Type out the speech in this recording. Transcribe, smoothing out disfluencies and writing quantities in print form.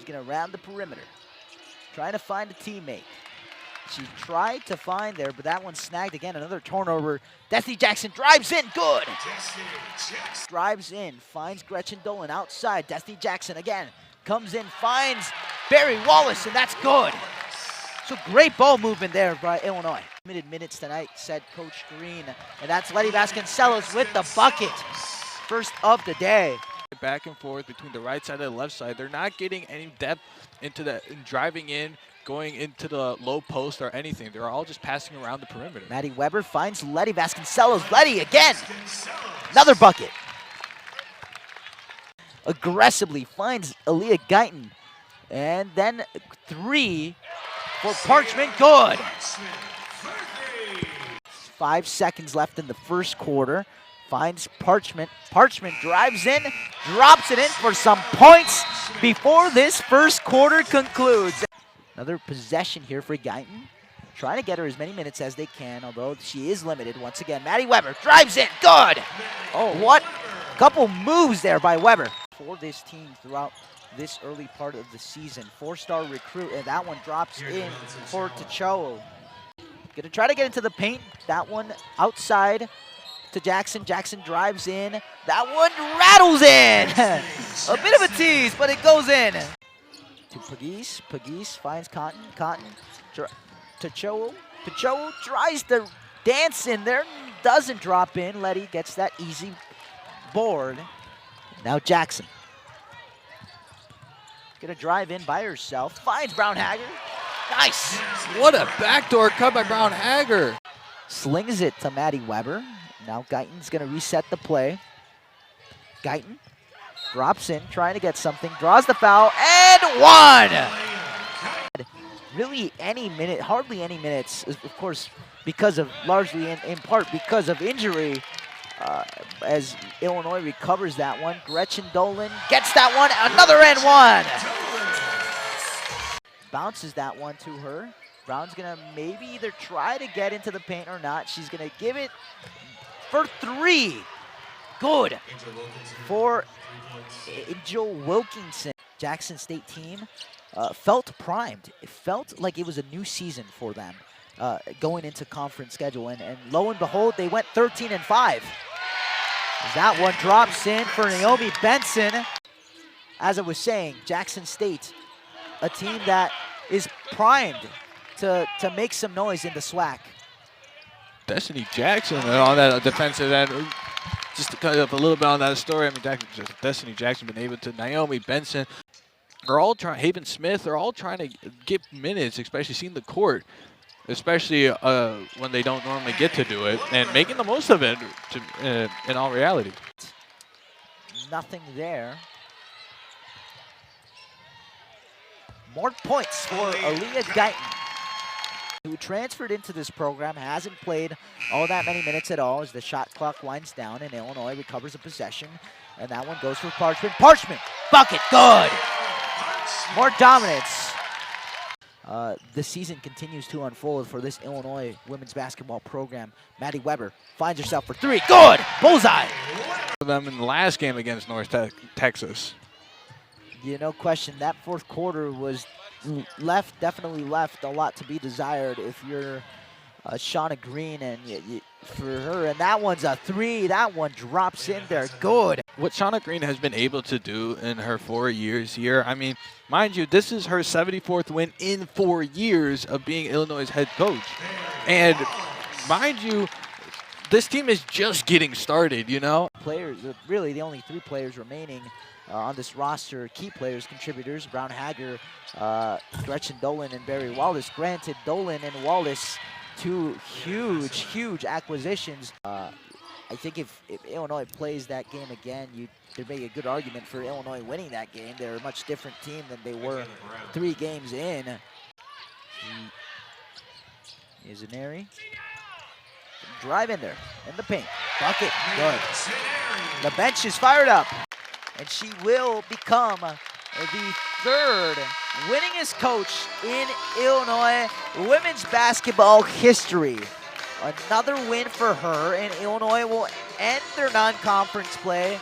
She's going to round the perimeter, trying to find a teammate. She tried to find there, but that one snagged again. Another turnover. Destiny Jackson drives in. Good. Drives in. Finds Gretchen Dolan outside. Destiny Jackson again. Comes in. Finds Barry Wallace, and that's good. So great ball movement there by Illinois. Limited minutes tonight, said Coach Green. And that's Letty Vasconcelos with the bucket. First of the day. Back and forth between the right side and the left side. They're not getting any depth into the driving in, going into the low post or anything. They're all just passing around the perimeter. Maddie Weber finds Letty Vasconcelos. Letty again. Another bucket. Aggressively finds Aaliyah Guyton. And then three for Parchment. Good. 5 seconds left in the first quarter. Finds Parchment. Parchment drives in, drops it in for some points before this first quarter concludes. Another possession here for Guyton. Trying to get her as many minutes as they can, although she is limited once again. Maddie Weber drives in. Good. Oh, what? Couple moves there by Weber. For this team throughout this early part of the season. 4-star recruit, and that one drops in for Tachoa. Gonna try to get into the paint. That one outside to Jackson. Jackson drives in. That one rattles in. A bit of a tease, but it goes in. To Pagis. Pagis finds Cotton. Cotton. Tachoa. Tachoa tries to dance in there. Doesn't drop in. Letty gets that easy board. Now Jackson. Gonna drive in by herself. Finds Brown Hager. Nice. What a backdoor cut by Brown Hager. Slings it to Maddie Weber. Now Guyton's gonna reset the play. Guyton drops in, trying to get something, draws the foul, and one! Really any minute, hardly any minutes, of course, because of, largely in part because of injury, as Illinois recovers that one. Gretchen Dolan gets that one, another and one! Bounces that one to her. Brown's gonna maybe either try to get into the paint or not. She's gonna give it for three. Good for Angel Wilkinson. Jackson State team felt primed. It felt like it was a new season for them going into conference schedule. And lo and behold, they went 13-5. That one drops in for Naomi Benson. As I was saying, Jackson State, a team that is primed to make some noise in the SWAC. Destiny Jackson on that defensive end. Just to cut up a little bit on that story, I mean, Destiny Jackson been able to, Naomi Benson, are all trying, Haven Smith, are all trying to get minutes, especially seeing the court, especially when they don't normally get to do it, and making the most of it in all reality. Nothing there. More points for Aaliyah Guyton, who transferred into this program, hasn't played all that many minutes at all as the shot clock winds down and Illinois recovers a possession. And that one goes for Parchment. Parchment, bucket, good! More dominance. The season continues to unfold for this Illinois women's basketball program. Maddie Weber finds herself for three, good! Bullseye! Them in the last game against North Texas. Yeah, no question, that fourth quarter was definitely left a lot to be desired if you're Shauna Green, and for her, and that one's a three. That one drops in there, good. What Shauna Green has been able to do in her 4 years here, I mean, mind you, this is her 74th win in 4 years of being Illinois' head coach. And mind you, this team is just getting started, you know? Players, really the only 3 players remaining on this roster, key players, contributors, Brown Hager, Gretchen Dolan, and Barry Wallace. Granted, Dolan and Wallace, 2 huge acquisitions. I think if Illinois plays that game again, there'd be a good argument for Illinois winning that game. They're a much different team than they were 3 games in. Izaneri. Drive in there, in the paint. Bucket, good. The bench is fired up. And she will become the 3rd winningest coach in Illinois women's basketball history. Another win for her, and Illinois will end their non-conference play